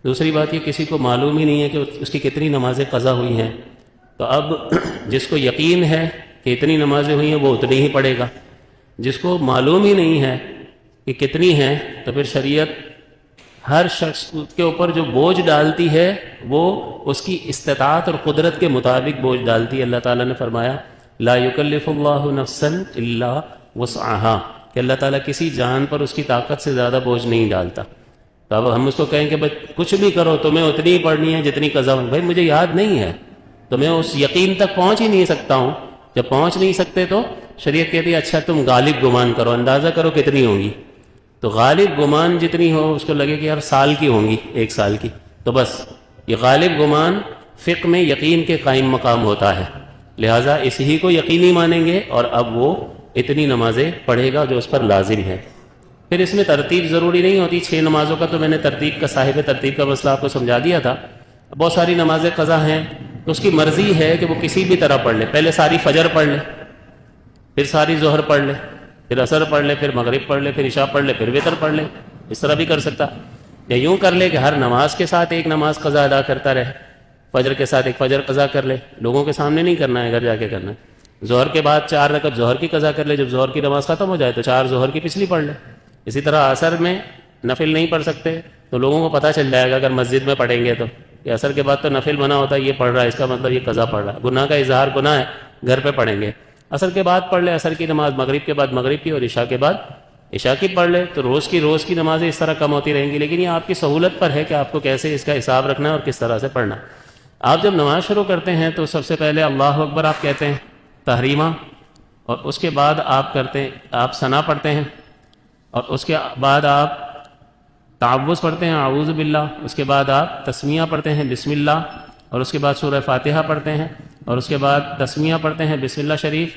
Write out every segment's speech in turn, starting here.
دوسری بات یہ کسی کو معلوم ہی نہیں ہے کہ اس کی کتنی نمازیں قضا ہوئی ہیں، تو اب جس کو یقین ہے کہ اتنی نمازیں ہوئی ہیں وہ اتنی ہی پڑھے گا، جس کو معلوم ہی نہیں ہے کہ کتنی ہیں تو پھر شریعت ہر شخص کے اوپر جو بوجھ ڈالتی ہے وہ اس کی استطاعت اور قدرت کے مطابق بوجھ ڈالتی ہے۔ اللہ تعالیٰ نے فرمایا لا یکلف اللہ نفسا الا وسعها، کہ اللہ تعالیٰ کسی جان پر اس کی طاقت سے زیادہ بوجھ نہیں ڈالتا۔ تو اب ہم اس کو کہیں کہ بھائی کچھ بھی کرو تمہیں اتنی ہی پڑھنی ہے جتنی قضا ہو، بھائی مجھے یاد نہیں ہے تو میں اس یقین تک پہنچ ہی نہیں سکتا ہوں۔ جب پہنچ نہیں سکتے تو شریعت کہتی ہے اچھا تم غالب گمان کرو، اندازہ کرو کتنی ہوں گی، تو غالب گمان جتنی ہو اس کو لگے کہ یار سال کی ہوں گی، 1 سال کی، تو بس یہ غالب گمان فقہ میں یقین کے قائم مقام ہوتا ہے، لہٰذا اسی کو یقینی مانیں گے اور اب وہ اتنی نمازیں پڑھے گا جو اس پر لازم ہے۔ پھر اس میں ترتیب ضروری نہیں ہوتی، 6 نمازوں کا تو میں نے ترتیب کا صاحب ترتیب کا مسئلہ آپ کو سمجھا دیا تھا۔ بہت ساری نمازیں قضا ہیں تو اس کی مرضی ہے کہ وہ کسی بھی طرح پڑھ لے، پہلے ساری فجر پڑھ لے، پھر ساری ظہر پڑھ لے، پھر عصر پڑھ لے، پھر مغرب پڑھ لے، پھر عشاء پڑھ لے، پھر وتر پڑھ لے، اس طرح بھی کر سکتا، یا یوں کر لے کہ ہر نماز کے ساتھ ایک نماز قضا ادا کرتا رہے، فجر کے ساتھ ایک فجر قضا کر لے، لوگوں کے سامنے نہیں کرنا ہے، گھر جا کے کرنا ہے۔ ظہر کے بعد 4 رکعت ظہر کی قضا کر لے، جب ظہر کی نماز ختم ہو جائے تو 4 ظہر کی پچھلی پڑھ لے۔ اسی طرح عصر میں نفل نہیں پڑھ سکتے تو لوگوں کو پتہ چل جائے گا اگر مسجد میں پڑھیں گے تو کہ عصر کے بعد تو نفل منع ہوتا ہے، یہ پڑھ رہا ہے اس کا مطلب یہ قضا پڑھ رہا ہے، گناہ کا اظہار گناہ ہے، گھر پہ پڑھیں گے۔ عصر کے بعد پڑھ لے عصر کی نماز، مغرب کے بعد مغرب کی، اور عشاء کے بعد عشاء کی پڑھ لے، تو روز کی نمازیں اس طرح کم ہوتی رہیں گی، لیکن یہ آپ کی سہولت پر ہے کہ آپ کو کیسے اس کا حساب رکھنا ہے اور کس طرح سے پڑھنا ہے۔ آپ جب نماز شروع کرتے ہیں تو سب سے پہلے اللہ اکبر آپ کہتے ہیں تحریمہ، اور اس کے بعد آپ ثنا پڑھتے ہیں، اور اس کے بعد آپ تعوذ پڑھتے ہیں اعوذ باللہ، اس کے بعد آپ تسمیہ پڑھتے ہیں بسم اللہ، اور اس کے بعد سورہ فاتحہ پڑھتے ہیں، اور اس کے بعد تسمیہ پڑھتے ہیں بسم اللہ شریف،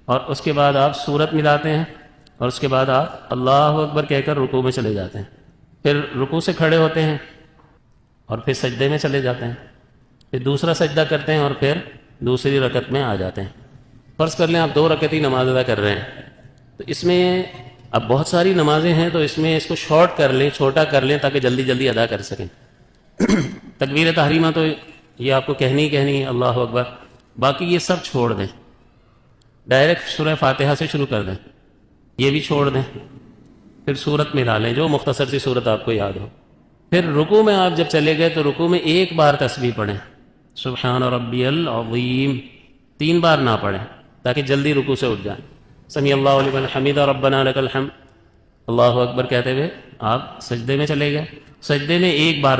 اور اس کے بعد آپ سورت ملاتے ہیں، اور اس کے بعد آپ اللہ اکبر کہہ کر رکوع میں چلے جاتے ہیں، پھر رکوع سے کھڑے ہوتے ہیں اور پھر سجدے میں چلے جاتے ہیں، پھر دوسرا سجدہ کرتے ہیں اور پھر دوسری رکعت میں آ جاتے ہیں۔ فرض کر لیں آپ 2 رکعت ہی نماز ادا کر رہے ہیں، تو اس میں اب بہت ساری نمازیں ہیں تو اس میں اس کو شارٹ کر لیں، چھوٹا کر لیں تاکہ جلدی جلدی ادا کر سکیں۔ تکبیر تحریمہ تو یہ آپ کو کہنی ہے اللہ اکبر، باقی یہ سب چھوڑ دیں، ڈائریکٹ سورہ فاتحہ سے شروع کر دیں، یہ بھی چھوڑ دیں، پھر سورت ملا لیں جو مختصر سی سورت آپ کو یاد ہو، پھر رکوع میں آپ جب چلے گئے تو رکوع میں 1 بار تسبیح پڑھیں، سبحان ربی العظیم، 3 بار نہ پڑھیں تاکہ جلدی رکوع سے اٹھ جائیں۔ سمیع اللہ لمن حمدہ ربنا لک الحمد، اللہ اکبر کہتے ہوئے آپ سجدے میں چلے گئے، سجدے میں 1 بار